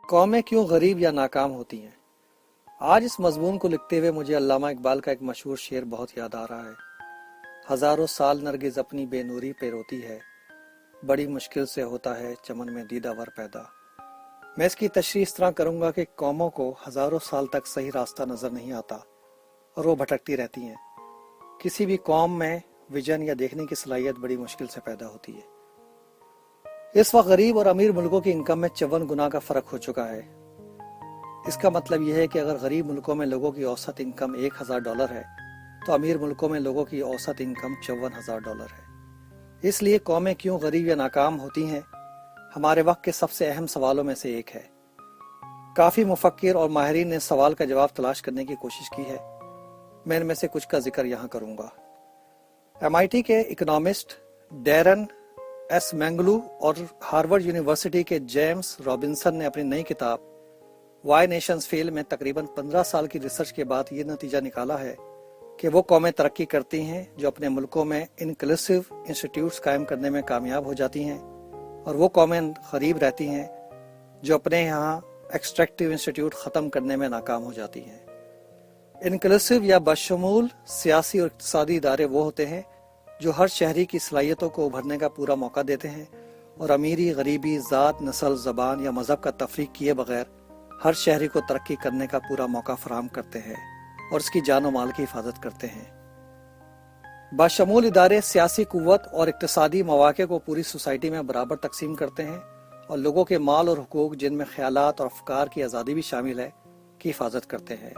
قومیں کیوں غریب یا ناکام ہوتی ہیں؟ آج اس مضمون کو لکھتے ہوئے مجھے علامہ اقبال کا ایک مشہور شعر بہت یاد آ رہا ہے۔ ہزاروں سال نرگس اپنی بے نوری پہ روتی ہے، بڑی مشکل سے ہوتا ہے چمن میں دیدہ ور پیدا۔ میں اس کی تشریح اس طرح کروں گا کہ قوموں کو ہزاروں سال تک صحیح راستہ نظر نہیں آتا اور وہ بھٹکتی رہتی ہیں۔ کسی بھی قوم میں ویژن یا دیکھنے کی صلاحیت بڑی مشکل سے پیدا ہوتی ہے۔ اس وقت غریب اور امیر ملکوں کی انکم میں 54 گنا کا فرق ہو چکا ہے۔ اس کا مطلب یہ ہے کہ اگر غریب ملکوں میں لوگوں کی اوسط انکم $1000 ہے تو امیر ملکوں میں لوگوں کی اوسط انکم $54,000 ہے۔ اس لیے قومیں کیوں غریب یا ناکام ہوتی ہیں ہمارے وقت کے سب سے اہم سوالوں میں سے ایک ہے۔ کافی مفکر اور ماہرین نے سوال کا جواب تلاش کرنے کی کوشش کی ہے۔ میں ان میں سے کچھ کا ذکر یہاں کروں گا۔ MIT کے اکنامسٹ ڈیرن ایس مینگلو اور ہارورڈ یونیورسٹی کے جیمز رابنسن نے اپنی نئی کتاب وائی نیشنز فیل میں تقریباً 15 سال کی ریسرچ کے بعد یہ نتیجہ نکالا ہے کہ وہ قومیں ترقی کرتی ہیں جو اپنے ملکوں میں انکلوسیو انسٹیٹیوٹس قائم کرنے میں کامیاب ہو جاتی ہیں، اور وہ قومیں غریب رہتی ہیں جو اپنے یہاں ایکسٹریکٹیو انسٹیٹیوٹ ختم کرنے میں ناکام ہو جاتی ہیں۔ انکلوسیو یا بشمول سیاسی اور اقتصادی ادارے وہ ہوتے ہیں جو ہر شہری کی صلاحیتوں کو ابھرنے کا پورا موقع دیتے ہیں اور امیری، غریبی، ذات، نسل، زبان یا مذہب کا تفریق کیے بغیر ہر شہری کو ترقی کرنے کا پورا موقع فراہم کرتے ہیں اور اس کی جان و مال کی حفاظت کرتے ہیں۔ بشمول ادارے سیاسی قوت اور اقتصادی مواقع کو پوری سوسائٹی میں برابر تقسیم کرتے ہیں اور لوگوں کے مال اور حقوق، جن میں خیالات اور افکار کی آزادی بھی شامل ہے، کی حفاظت کرتے ہیں۔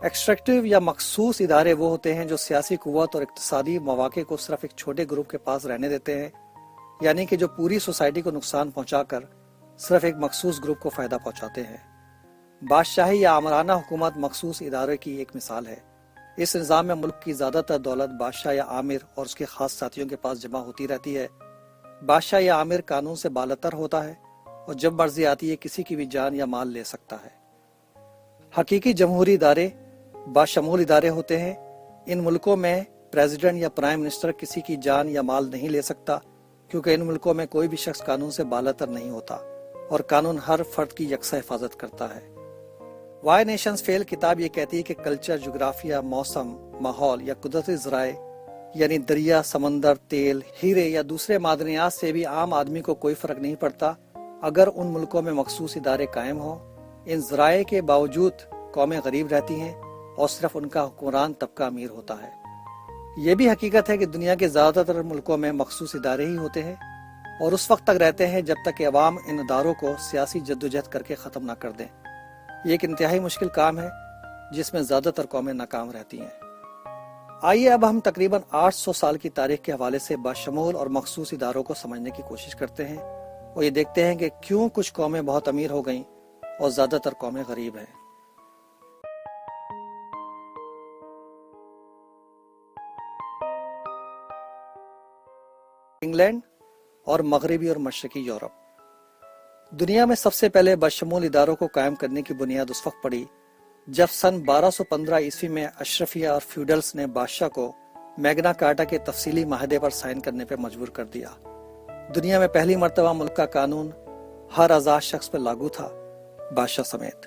ایکسٹریکٹیو یا مخصوص ادارے وہ ہوتے ہیں جو سیاسی قوت اور اقتصادی مواقع کو صرف ایک چھوٹے گروپ کے پاس رہنے دیتے ہیں، یعنی کہ جو پوری سوسائٹی کو نقصان پہنچا کر صرف ایک مخصوص گروپ کو فائدہ پہنچاتے ہیں۔ بادشاہی یا آمرانہ حکومت مخصوص ادارے کی ایک مثال ہے۔ اس نظام میں ملک کی زیادہ تر دولت بادشاہ یا آمر اور اس کے خاص ساتھیوں کے پاس جمع ہوتی رہتی ہے۔ بادشاہ یا آمر قانون سے بالاتر ہوتا ہے اور جب مرضی آتی ہے کسی کی بھی جان یا مال لے سکتا ہے۔ حقیقی جمہوری ادارے باشمول ادارے ہوتے ہیں۔ ان ملکوں میں پریزیڈنٹ یا پرائم منسٹر کسی کی جان یا مال نہیں لے سکتا، کیونکہ ان ملکوں میں کوئی بھی شخص قانون سے بالاتر نہیں ہوتا اور قانون ہر فرد کی یکساں حفاظت کرتا ہے۔ وائی نیشنز فیل کتاب یہ کہتی ہے کہ کلچر، جغرافیہ، موسم، ماحول یا قدرتی ذرائع یعنی دریا، سمندر، تیل، ہیرے یا دوسرے معدنیات سے بھی عام آدمی کو کوئی فرق نہیں پڑتا اگر ان ملکوں میں مخصوص ادارے قائم ہوں۔ ان ذرائع کے باوجود قومیں غریب رہتی ہیں اور صرف ان کا حکمران طبقہ امیر ہوتا ہے۔ یہ بھی حقیقت ہے کہ دنیا کے زیادہ تر ملکوں میں مخصوص ادارے ہی ہوتے ہیں اور اس وقت تک رہتے ہیں جب تک کہ عوام ان اداروں کو سیاسی جدوجہد کر کے ختم نہ کر دیں۔ یہ ایک انتہائی مشکل کام ہے جس میں زیادہ تر قومیں ناکام رہتی ہیں۔ آئیے اب ہم تقریباً 800 سال کی تاریخ کے حوالے سے باشمول اور مخصوص اداروں کو سمجھنے کی کوشش کرتے ہیں اور یہ دیکھتے ہیں کہ کیوں کچھ قومیں بہت امیر ہو گئیں اور زیادہ تر قومیں غریب ہیں۔ انگلینڈ اور مغربی اور مشرقی یورپ۔ دنیا میں سب سے پہلے بشمول اداروں کو قائم کرنے کی بنیاد اس وقت پڑی جب سن 1215 عیسوی میں اشرفیہ اور فیوڈلز نے بادشاہ کو میگنا کارٹا کے تفصیلی معاہدے پر سائن کرنے پر مجبور کر دیا۔ دنیا میں پہلی مرتبہ ملک کا قانون ہر آزاد شخص پر لاگو تھا، بادشاہ سمیت۔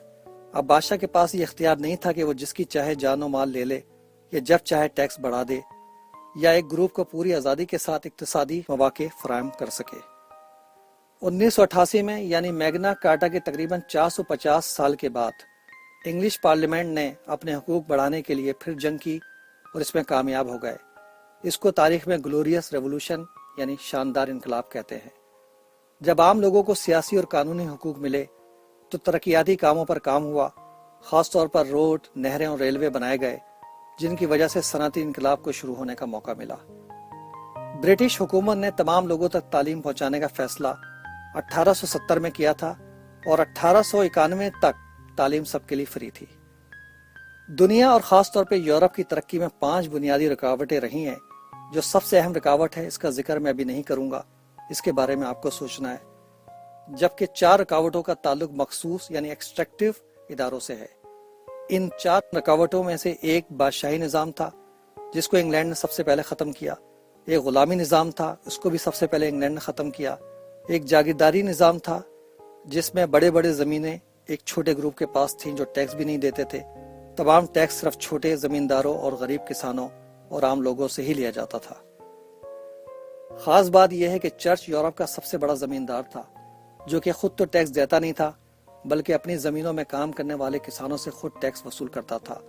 اب بادشاہ کے پاس یہ اختیار نہیں تھا کہ وہ جس کی چاہے جان و مال لے لے یا جب چاہے ٹیکس بڑھا دے یا ایک گروپ کو پوری آزادی کے ساتھ اقتصادی مواقع فراہم کر سکے۔ 1988 میں یعنی میگنا کارٹا کے تقریباً 450 سال کے بعد انگلش پارلیمنٹ نے اپنے حقوق بڑھانے کے لیے پھر جنگ کی اور اس میں کامیاب ہو گئے۔ اس کو تاریخ میں گلوریس ریولوشن یعنی شاندار انقلاب کہتے ہیں۔ جب عام لوگوں کو سیاسی اور قانونی حقوق ملے تو ترقیاتی کاموں پر کام ہوا، خاص طور پر روڈ، نہریں اور ریلوے بنائے گئے، جن کی وجہ سے صنعتی انقلاب کو شروع ہونے کا موقع ملا۔ برٹش حکومت نے تمام لوگوں تک تعلیم پہنچانے کا فیصلہ 1870 میں کیا تھا اور 1891 تک تعلیم سب کے لیے فری تھی۔ دنیا اور خاص طور پہ یورپ کی ترقی میں 5 بنیادی رکاوٹیں رہی ہیں۔ جو سب سے اہم رکاوٹ ہے، اس کا ذکر میں ابھی نہیں کروں گا، اس کے بارے میں آپ کو سوچنا ہے، جبکہ 4 رکاوٹوں کا تعلق مخصوص یعنی ایکسٹریکٹیو اداروں سے ہے۔ ان 4 رکاوٹوں میں سے ایک بادشاہی نظام تھا جس کو انگلینڈ نے سب سے پہلے ختم کیا، ایک غلامی نظام تھا، اس کو بھی سب سے پہلے انگلینڈ نے ختم کیا، ایک جاگیرداری نظام تھا جس میں بڑے بڑے زمینیں ایک چھوٹے گروپ کے پاس تھیں جو ٹیکس بھی نہیں دیتے تھے۔ تمام ٹیکس صرف چھوٹے زمینداروں اور غریب کسانوں اور عام لوگوں سے ہی لیا جاتا تھا۔ خاص بات یہ ہے کہ چرچ یورپ کا سب سے بڑا زمیندار تھا، جو کہ خود تو ٹیکس دیتا نہیں تھا بلکہ اپنی زمینوں میں کام کرنے والے کسانوں سے خود ٹیکس وصول کرتا تھا۔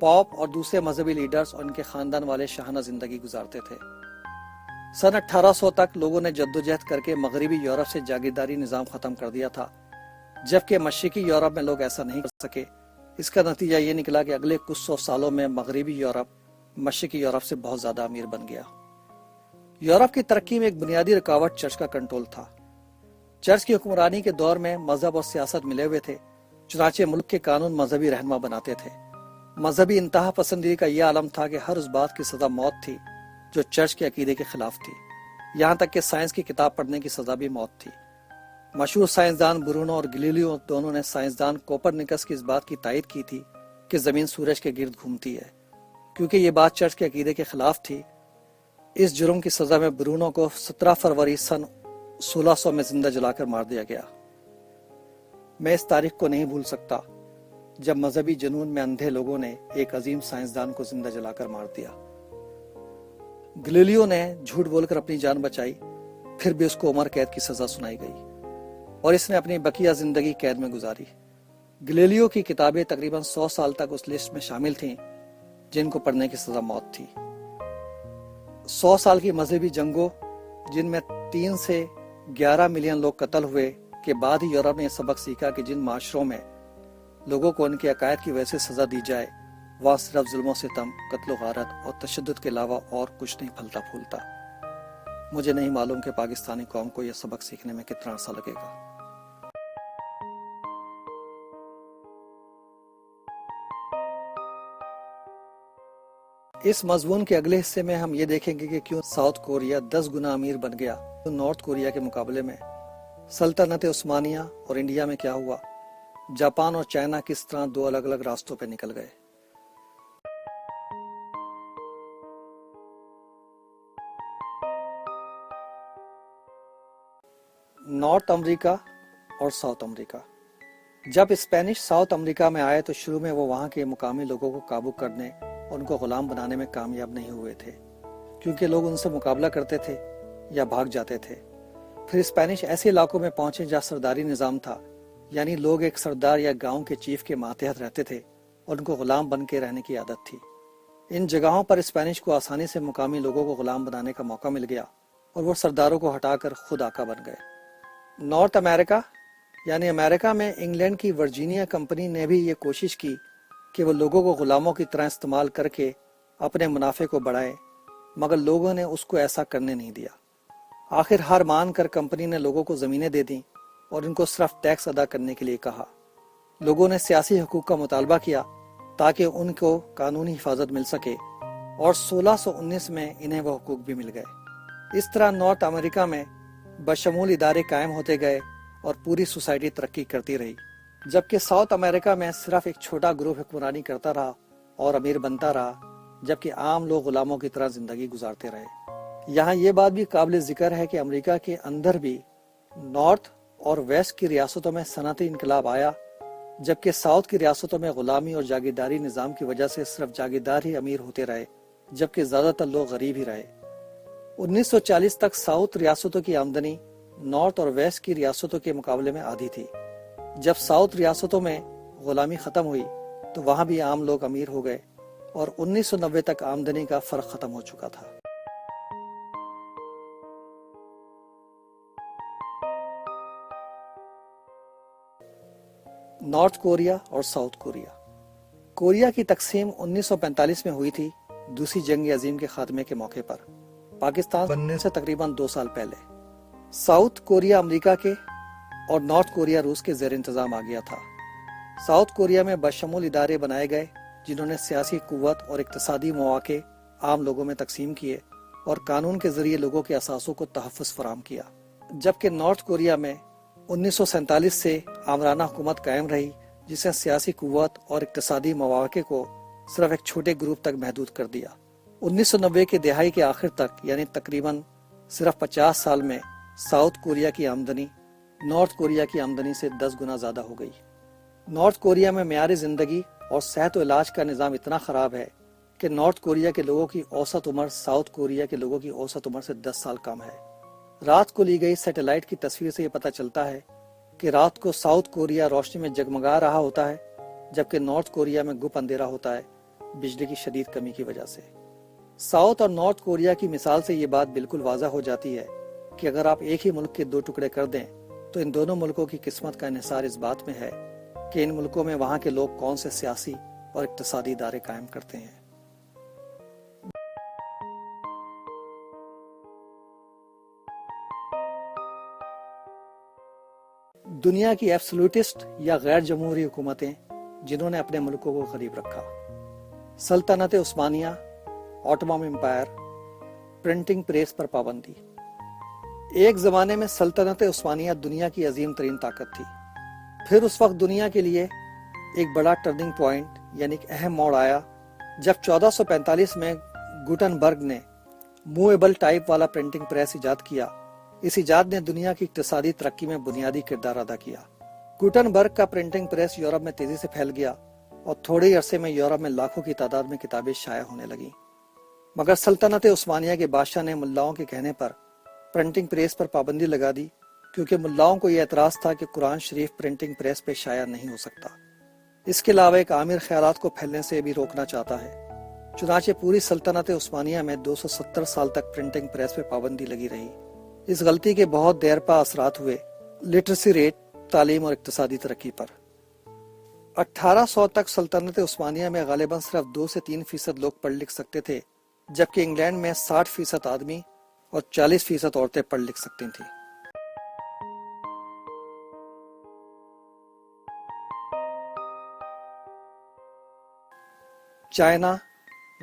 پوپ اور دوسرے مذہبی لیڈرز اور ان کے خاندان والے شاہانہ زندگی گزارتے تھے۔ سن 1800 تک لوگوں نے جدوجہد کر کے مغربی یورپ سے جاگیرداری نظام ختم کر دیا تھا، جبکہ مشرقی یورپ میں لوگ ایسا نہیں کر سکے۔ اس کا نتیجہ یہ نکلا کہ اگلے کچھ سو سالوں میں مغربی یورپ مشرقی یورپ سے بہت زیادہ امیر بن گیا۔ یورپ کی ترقی میں ایک بنیادی رکاوٹ چرچ کا کنٹرول تھا۔ چرچ کی حکمرانی کے دور میں مذہب اور سیاست ملے ہوئے تھے، چنانچہ ملک کے قانون مذہبی رہنما بناتے تھے۔ مذہبی انتہا پسندی کا یہ عالم تھا کہ ہر اس بات کی سزا موت تھی جو چرچ کے عقیدے کے خلاف تھی، یہاں تک کہ سائنس کی کتاب پڑھنے کی سزا بھی موت تھی۔ مشہور سائنسدان برونو اور گلیلیو دونوں نے سائنسدان کوپرنیکس کی اس بات کی تائید کی تھی کہ زمین سورج کے گرد گھومتی ہے۔ کیونکہ یہ بات چرچ کے عقیدے کے خلاف تھی، اس جرم کی سزا میں برونو کو 17 فروری سن 1600 میں زندہ جلا کر مار دیا گیا۔ میں اس تاریخ کو نہیں بھول سکتا جب مذہبی جنون میں اندھے لوگوں نے ایک عظیم سائنسدان کو زندہ جلا کر مار دیا۔ گلیلیو نے جھوٹ بول کر اپنی جان بچائی، پھر بھی اس کو عمر قید کی سزا سنائی گئی اور اس نے اپنی بقیہ زندگی قید میں گزاری۔ گلیلیو کی کتابیں تقریباً 100 سال تک اس لسٹ میں شامل تھیں جن کو پڑھنے کی سزا موت تھی۔ 100 سال کی مذہبی جنگوں، جن میں 3 سے 11 ملین لوگ قتل ہوئے کے بعد ہی یورپ نے یہ سبق سیکھا کہ جن معاشروں میں لوگوں کو ان کے عقائد کی وجہ سے سزا دی جائے، وہاں صرف ظلم و ستم، قتل و غارت اور تشدد کے علاوہ اور کچھ نہیں پھلتا پھولتا۔ مجھے نہیں معلوم کہ پاکستانی قوم کو یہ سبق سیکھنے میں کتنا عرصہ لگے گا۔ اس مضمون کے اگلے حصے میں ہم یہ دیکھیں گے کہ کیوں ساؤتھ کوریا 10 گنا امیر بن گیا نارتھ کوریا کے مقابلے میں، سلطنت عثمانیہ اور انڈیا میں کیا ہوا، جاپان اور چائنا کس طرح 2 الگ الگ راستوں پہ نکل گئے۔ نارتھ امریکہ اور ساؤتھ امریکہ۔ جب اسپینش ساؤتھ امریکہ میں آئے تو شروع میں وہ وہاں کے مقامی لوگوں کو قابو کرنے اور ان کو غلام بنانے میں کامیاب نہیں ہوئے تھے، کیونکہ لوگ ان سے مقابلہ کرتے تھے یا بھاگ جاتے تھے۔ پھر اسپینش ایسے علاقوں میں پہنچے جہاں سرداری نظام تھا، یعنی لوگ ایک سردار یا گاؤں کے چیف کے ماتحت رہتے تھے اور ان کو غلام بن کے رہنے کی عادت تھی۔ ان جگہوں پر اسپینش کو آسانی سے مقامی لوگوں کو غلام بنانے کا موقع مل گیا اور وہ سرداروں کو ہٹا کر خود آقا بن گئے۔ نارتھ امریکہ یعنی امریکہ میں انگلینڈ کی ورجینیا کمپنی نے بھی یہ کوشش کی کہ وہ لوگوں کو غلاموں کی طرح استعمال کر کے اپنے منافع کو بڑھائے، مگر لوگوں نے اس کو ایسا کرنے نہیں دیا۔ آخر ہار مان کر کمپنی نے لوگوں کو زمینیں دے دیں اور ان کو صرف ٹیکس ادا کرنے کے لیے کہا۔ لوگوں نے سیاسی حقوق کا مطالبہ کیا تاکہ ان کو قانونی حفاظت مل سکے، اور 1619 میں انہیں وہ حقوق بھی مل گئے۔ اس طرح نارتھ امریکہ میں بشمول ادارے قائم ہوتے گئے اور پوری سوسائٹی ترقی کرتی رہی، جبکہ ساؤتھ امریکہ میں صرف ایک چھوٹا گروپ حکمرانی کرتا رہا اور امیر بنتا رہا، جبکہ عام لوگ غلاموں کی طرح زندگی گزارتے رہے۔ یہاں یہ بات بھی قابل ذکر ہے کہ امریکہ کے اندر بھی نارتھ اور ویسٹ کی ریاستوں میں صنعتی انقلاب آیا، جبکہ ساؤتھ کی ریاستوں میں غلامی اور جاگیرداری نظام کی وجہ سے صرف جاگیردار ہی امیر ہوتے رہے، جبکہ زیادہ تر لوگ غریب ہی رہے۔ 1940 تک ساؤتھ ریاستوں کی آمدنی نارتھ اور ویسٹ کی ریاستوں کے مقابلے میں آدھی تھی۔ جب ساؤتھ ریاستوں میں غلامی ختم ہوئی تو وہاں بھی عام لوگ امیر ہو گئے اور 1990 تک آمدنی کا فرق ختم ہو چکا تھا۔ نارتھ کوریا اور ساؤتھ کوریا۔ کوریا کی تقسیم 1945 میں ہوئی تھی، دوسری جنگ عظیم کے خاتمے کے موقع پر، پاکستان بننے سے تقریباً 2 سال پہلے۔ ساؤتھ کوریا امریکہ کے اور نارتھ کوریا روس کے زیر انتظام آ گیا تھا۔ ساؤتھ کوریا میں بشمول ادارے بنائے گئے جنہوں نے سیاسی قوت اور اقتصادی مواقع عام لوگوں میں تقسیم کیے اور قانون کے ذریعے لوگوں کے اثاثوں کو تحفظ فراہم کیا، جبکہ نارتھ کوریا میں 1947 سے آمرانہ حکومت قائم رہی جس نے سیاسی قوت اور اقتصادی مواقع کو صرف ایک چھوٹے گروپ تک محدود کر دیا۔ 1990 کے دہائی کے آخر تک، یعنی تقریباً صرف 50 سال میں، ساؤتھ کوریا کی آمدنی نارتھ کوریا کی آمدنی سے 10 گنا زیادہ ہو گئی۔ نارتھ کوریا میں معیار زندگی اور صحت و علاج کا نظام اتنا خراب ہے کہ نارتھ کوریا کے لوگوں کی اوسط عمر ساؤتھ کوریا کے لوگوں کی اوسط عمر سے 10 سال کم ہے۔ رات کو لی گئی سیٹلائٹ کی تصویر سے یہ پتہ چلتا ہے کہ رات کو ساؤتھ کوریا روشنی میں جگمگا رہا ہوتا ہے، جبکہ نارتھ کوریا میں گپ اندھیرا ہوتا ہے بجلی کی شدید کمی کی وجہ سے۔ ساؤتھ اور نارتھ کوریا کی مثال سے یہ بات بالکل واضح ہو جاتی ہے کہ اگر آپ ایک ہی ملک کے 2 ٹکڑے کر دیں تو ان دونوں ملکوں کی قسمت کا انحصار اس بات میں ہے کہ ان ملکوں میں وہاں کے لوگ کون سے سیاسی اور اقتصادی ادارے قائم کرتے ہیں۔ دنیا کی ایبسولوٹسٹ یا غیر جمہوری حکومتیں جنہوں نے اپنے ملکوں کو غریب رکھا: سلطنت عثمانیہ، آٹومن امپائر، پرنٹنگ پریس پر پابندی۔ ایک زمانے میں سلطنت عثمانیہ دنیا کی عظیم ترین طاقت تھی۔ پھر اس وقت دنیا کے لیے ایک بڑا ٹرننگ پوائنٹ یعنی ایک اہم موڑ آیا جب 1445 میں گوٹن برگ نے موویبل ٹائپ والا پرنٹنگ پریس ایجاد کیا۔ اس ایجاد نے دنیا کی اقتصادی ترقی میں بنیادی کردار ادا کیا۔ گوٹن برگ کا پرنٹنگ پریس یورپ میں تیزی سے پھیل گیا اور تھوڑے عرصے میں یورپ میں لاکھوں کی تعداد میں کتابیں شائع ہونے لگیں۔ مگر سلطنت عثمانیہ کے بادشاہ نے ملاؤں کے کہنے پر پرنٹنگ پریس پر پابندی لگا دی، کیونکہ ملاؤں کو یہ اعتراض تھا کہ قرآن شریف پرنٹنگ پریس پہ شائع نہیں ہو سکتا۔ اس کے علاوہ ایک عامر خیالات کو پھیلنے سے بھی روکنا چاہتا ہے۔ چنانچہ پوری سلطنت عثمانیہ میں 270 سال تک پرنٹنگ پریس پہ پابندی لگی رہی۔ اس غلطی کے بہت دیر پا اثرات ہوئے لٹریسی ریٹ، تعلیم اور اقتصادی ترقی پر۔ 1800 تک سلطنت عثمانیہ میں غالباً صرف 2 سے 3% لوگ پڑھ لکھ سکتے تھے، جبکہ انگلینڈ میں 60% آدمی اور 40% عورتیں پڑھ لکھ سکتی تھیں۔ چائنا،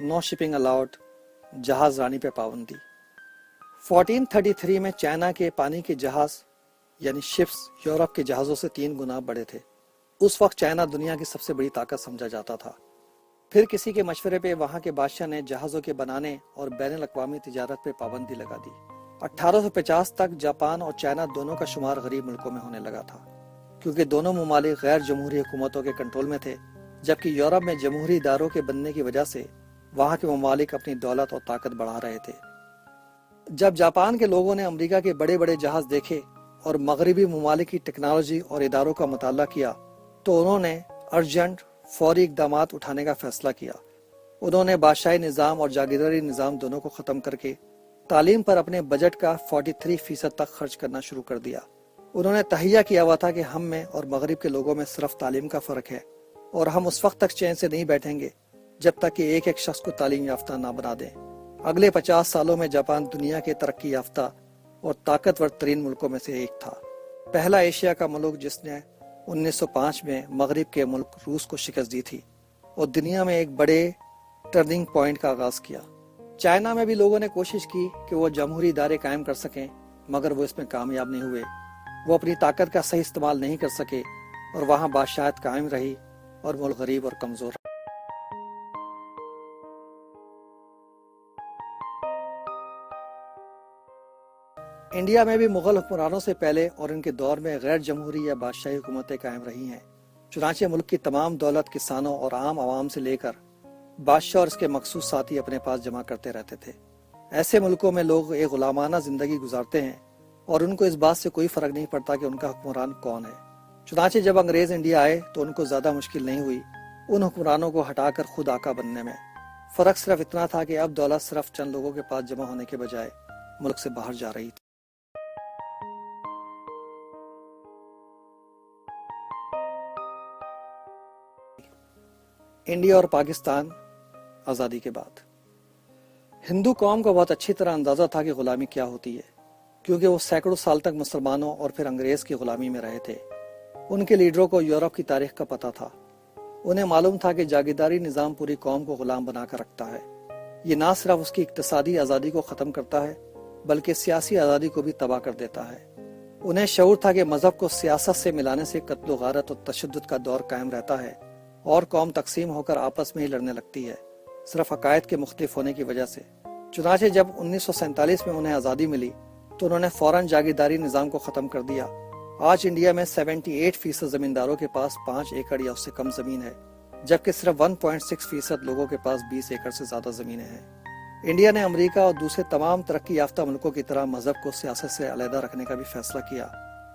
نو شپنگ الاؤڈ، جہاز رانی پہ پابندی۔ 1433 میں چائنا کے پانی کے جہاز یعنی شپس یورپ کے جہازوں سے 3 گنا بڑے تھے۔ اس وقت چائنا دنیا کی سب سے بڑی طاقت سمجھا جاتا تھا۔ پھر کسی کے مشورے پہ وہاں کے بادشاہ نے جہازوں کے بنانے اور بین الاقوامی تجارت پہ پابندی لگا دی۔ 1850 تک جاپان اور چائنا دونوں کا شمار غریب ملکوں میں ہونے لگا تھا، کیونکہ دونوں ممالک غیر جمہوری حکومتوں کے کنٹرول میں تھے، جبکہ یورپ میں جمہوری اداروں کے بننے کی وجہ سے وہاں کے ممالک اپنی دولت اور طاقت بڑھا رہے تھے۔ جب جاپان کے لوگوں نے امریکہ کے بڑے بڑے جہاز دیکھے اور مغربی ممالک کی ٹیکنالوجی اور اداروں کا مطالعہ کیا تو انہوں نے ارجنٹ فوری اقدامات اٹھانے کا فیصلہ کیا۔ انہوں نے بادشاہی نظام اور جاگیرداری نظام دونوں کو ختم کر کے تعلیم پر اپنے بجٹ کا 43% تک خرچ کرنا شروع کر دیا۔ انہوں نے تہیہ کیا ہوا تھا کہ ہم میں اور مغرب کے لوگوں میں صرف تعلیم کا فرق ہے، اور ہم اس وقت تک چین سے نہیں بیٹھیں گے جب تک کہ ایک ایک شخص کو تعلیم یافتہ نہ بنا دیں۔ اگلے 50 سالوں میں جاپان دنیا کے ترقی یافتہ اور طاقتور ترین ملکوں میں سے ایک تھا۔ پہلا ایشیا کا ملک جس نے 1905 میں مغرب کے ملک روس کو شکست دی تھی اور دنیا میں ایک بڑے ٹرننگ پوائنٹ کا آغاز کیا۔ چائنا میں بھی لوگوں نے کوشش کی کہ وہ جمہوری ادارے قائم کر سکیں، مگر وہ اس میں کامیاب نہیں ہوئے۔ وہ اپنی طاقت کا صحیح استعمال نہیں کر سکے اور وہاں بادشاہت قائم رہی اور ملک غریب اور کمزور رہا۔ انڈیا میں بھی مغل حکمرانوں سے پہلے اور ان کے دور میں غیر جمہوری یا بادشاہی حکومتیں قائم رہی ہیں۔ چنانچہ ملک کی تمام دولت کسانوں اور عام عوام سے لے کر بادشاہ اور اس کے مخصوص ساتھی اپنے پاس جمع کرتے رہتے تھے۔ ایسے ملکوں میں لوگ ایک غلامانہ زندگی گزارتے ہیں اور ان کو اس بات سے کوئی فرق نہیں پڑتا کہ ان کا حکمران کون ہے۔ چنانچہ جب انگریز انڈیا آئے تو ان کو زیادہ مشکل نہیں ہوئی ان حکمرانوں کو ہٹا کر خود آقا بننے میں۔ فرق صرف اتنا تھا کہ اب دولت صرف چند لوگوں کے پاس جمع ہونے کے بجائے ملک سے باہر جا رہی تھی۔ انڈیا اور پاکستان آزادی کے بعد ہندو قوم کو بہت اچھی طرح اندازہ تھا کہ غلامی کیا ہوتی ہے، کیونکہ وہ سینکڑوں سال تک مسلمانوں اور پھر انگریز کی غلامی میں رہے تھے۔ ان کے لیڈروں کو یورپ کی تاریخ کا پتہ تھا۔ انہیں معلوم تھا کہ جاگیرداری نظام پوری قوم کو غلام بنا کر رکھتا ہے۔ یہ نہ صرف اس کی اقتصادی آزادی کو ختم کرتا ہے بلکہ سیاسی آزادی کو بھی تباہ کر دیتا ہے۔ انہیں شعور تھا کہ مذہب کو سیاست سے ملانے سے قتل و غارت اور تشدد کا دور قائم رہتا ہے اور قوم تقسیم ہو کر آپس میں ہی لڑنے لگتی ہے، صرف عقائد کے مختلف ہونے کی وجہ سے۔ چنانچہ جب 1947 میں انہیں آزادی ملی تو انہوں نے فوراً جاگیرداری نظام کو ختم کر دیا آج انڈیا میں 78% زمینداروں کے پاس 5 ایکڑ یا اس سے کم زمین ہے، جبکہ صرف 1.6% لوگوں کے پاس 20 ایکڑ سے زیادہ زمینیں ہیں۔ انڈیا نے امریکہ اور دوسرے تمام ترقی یافتہ ملکوں کی طرح مذہب کو سیاست سے علیحدہ رکھنے کا بھی فیصلہ کیا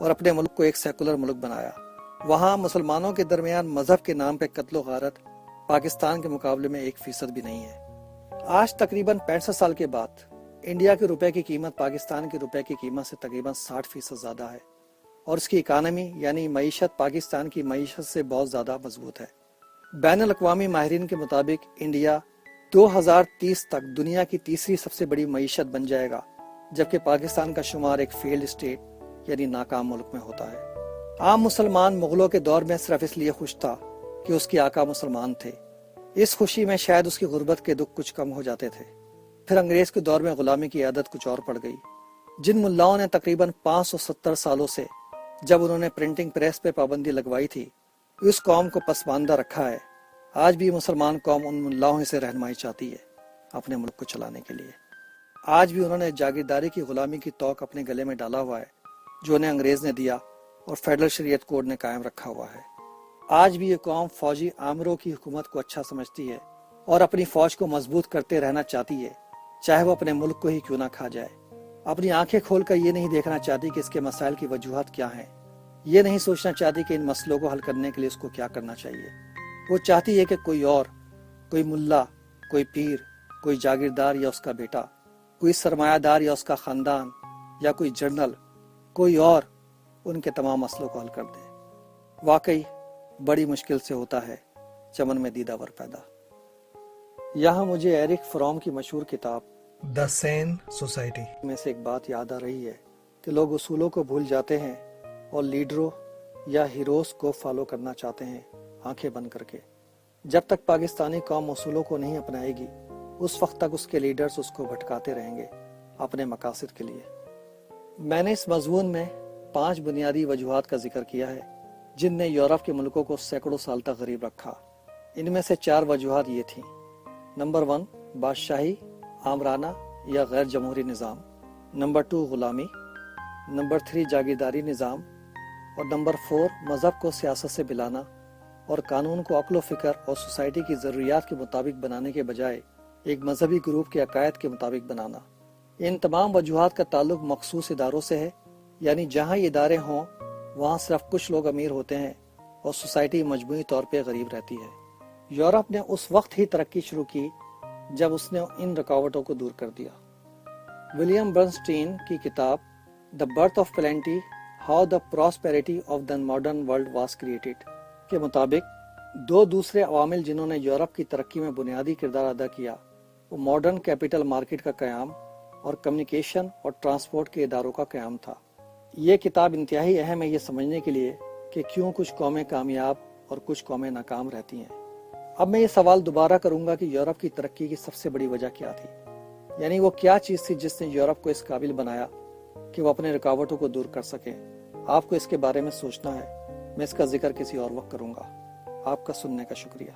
اور اپنے ملک کو ایک سیکولر ملک بنایا۔ وہاں مسلمانوں کے درمیان مذہب کے نام پہ قتل و غارت پاکستان کے مقابلے میں 1% بھی نہیں ہے۔ آج تقریباً 65 سال کے بعد انڈیا کے روپے کی قیمت پاکستان کے روپے کی قیمت سے تقریباً 60% زیادہ ہے، اور اس کی اکانومی یعنی معیشت پاکستان کی معیشت سے بہت زیادہ مضبوط ہے۔ بین الاقوامی ماہرین کے مطابق انڈیا 2030 تک دنیا کی تیسری سب سے بڑی معیشت بن جائے گا، جبکہ پاکستان کا شمار ایک فیلڈ اسٹیٹ یعنی ناکام ملک میں ہوتا ہے۔ عام مسلمان مغلوں کے دور میں صرف اس لیے خوش تھا کہ اس کے آقا مسلمان تھے۔ اس خوشی میں شاید اس کی غربت کے دکھ کچھ کم ہو جاتے تھے۔ پھر انگریز کے دور میں غلامی کی عادت کچھ اور پڑ گئی۔ جن ملاؤں نے تقریباً 570 سالوں سے جب انہوں نے پرنٹنگ پریس پہ پابندی لگوائی تھی، اس قوم کو پسماندہ رکھا ہے۔ آج بھی مسلمان قوم ان ملاؤں سے رہنمائی چاہتی ہے اپنے ملک کو چلانے کے لیے۔ آج بھی انہوں نے جاگیرداری کی غلامی کی توق اپنے گلے میں ڈالا ہوا ہے جو انہیں انگریز نے دیا اور فیڈرل شریعت کوڈ نے قائم رکھا ہوا ہے۔ آج بھی یہ قوم فوجی آمروں کی حکومت کو اچھا سمجھتی ہے اور اپنی فوج کو مضبوط کرتے رہنا چاہتی ہے، چاہے وہ اپنے ملک کو ہی کیوں نہ کھا جائے۔ اپنی آنکھیں کھول کر یہ نہیں دیکھنا چاہتی کہ اس کے مسائل کی وجوہات کیا ہیں، یہ نہیں سوچنا چاہتی کہ ان مسئلوں کو حل کرنے کے لیے اس کو کیا کرنا چاہیے۔ وہ چاہتی ہے کہ کوئی ملا، کوئی پیر، کوئی جاگیردار یا اس کا بیٹا، کوئی سرمایہ دار یا اس کا خاندان، یا کوئی جنرل، کوئی اور ان کے تمام مسئلوں کو حل کر دے۔ واقعی بڑی مشکل سے ہوتا ہے چمن میں دیدہ ور پیدا۔ یہاں مجھے ایرک فروم کی مشہور کتاب دی سین سوسائٹی میں سے ایک بات یاد آ رہی ہے کہ لوگ اصولوں کو بھول جاتے ہیں اور لیڈروں یا ہیروز کو فالو کرنا چاہتے ہیں آنکھیں بند کر کے۔ جب تک پاکستانی قوم اصولوں کو نہیں اپنائے گی، اس وقت تک اس کے لیڈرز اس کو بھٹکاتے رہیں گے اپنے مقاصد کے لیے۔ میں نے اس مضمون میں 5 بنیادی وجوہات کا ذکر کیا ہے جن نے یورپ کے ملکوں کو سینکڑوں سال تک غریب رکھا۔ ان میں سے 4 وجوہات یہ تھیں۔ نمبر 1 بادشاہی، آمرانہ یا غیر جمہوری نظام۔ نمبر 2 غلامی۔ نمبر 3 جاگیرداری نظام۔ اور نمبر 4 مذہب کو سیاست سے ملانا اور قانون کو عقل و فکر اور سوسائٹی کی ضروریات کے مطابق بنانے کے بجائے ایک مذہبی گروپ کے عقائد کے مطابق بنانا۔ ان تمام وجوہات کا تعلق مخصوص اداروں سے ہے، یعنی جہاں یہ ادارے ہوں وہاں صرف کچھ لوگ امیر ہوتے ہیں اور سوسائٹی مجموعی طور پہ غریب رہتی ہے۔ یورپ نے اس وقت ہی ترقی شروع کی جب اس نے ان رکاوٹوں کو دور کر دیا۔ ولیم برنسٹین کی کتاب The Birth of Plenty: How the Prosperity of the Modern World Was Created کے مطابق 2 دوسرے عوامل جنہوں نے یورپ کی ترقی میں بنیادی کردار ادا کیا وہ ماڈرن کیپٹل مارکیٹ کا قیام اور کمیونیکیشن اور ٹرانسپورٹ کے اداروں کا قیام تھا۔ یہ کتاب انتہائی اہم ہے یہ سمجھنے کے لیے کہ کیوں کچھ قومیں کامیاب اور کچھ قومیں ناکام رہتی ہیں۔ اب میں یہ سوال دوبارہ کروں گا کہ یورپ کی ترقی کی سب سے بڑی وجہ کیا تھی، یعنی وہ کیا چیز تھی جس نے یورپ کو اس قابل بنایا کہ وہ اپنے رکاوٹوں کو دور کر سکے۔ آپ کو اس کے بارے میں سوچنا ہے، میں اس کا ذکر کسی اور وقت کروں گا۔ آپ کا سننے کا شکریہ۔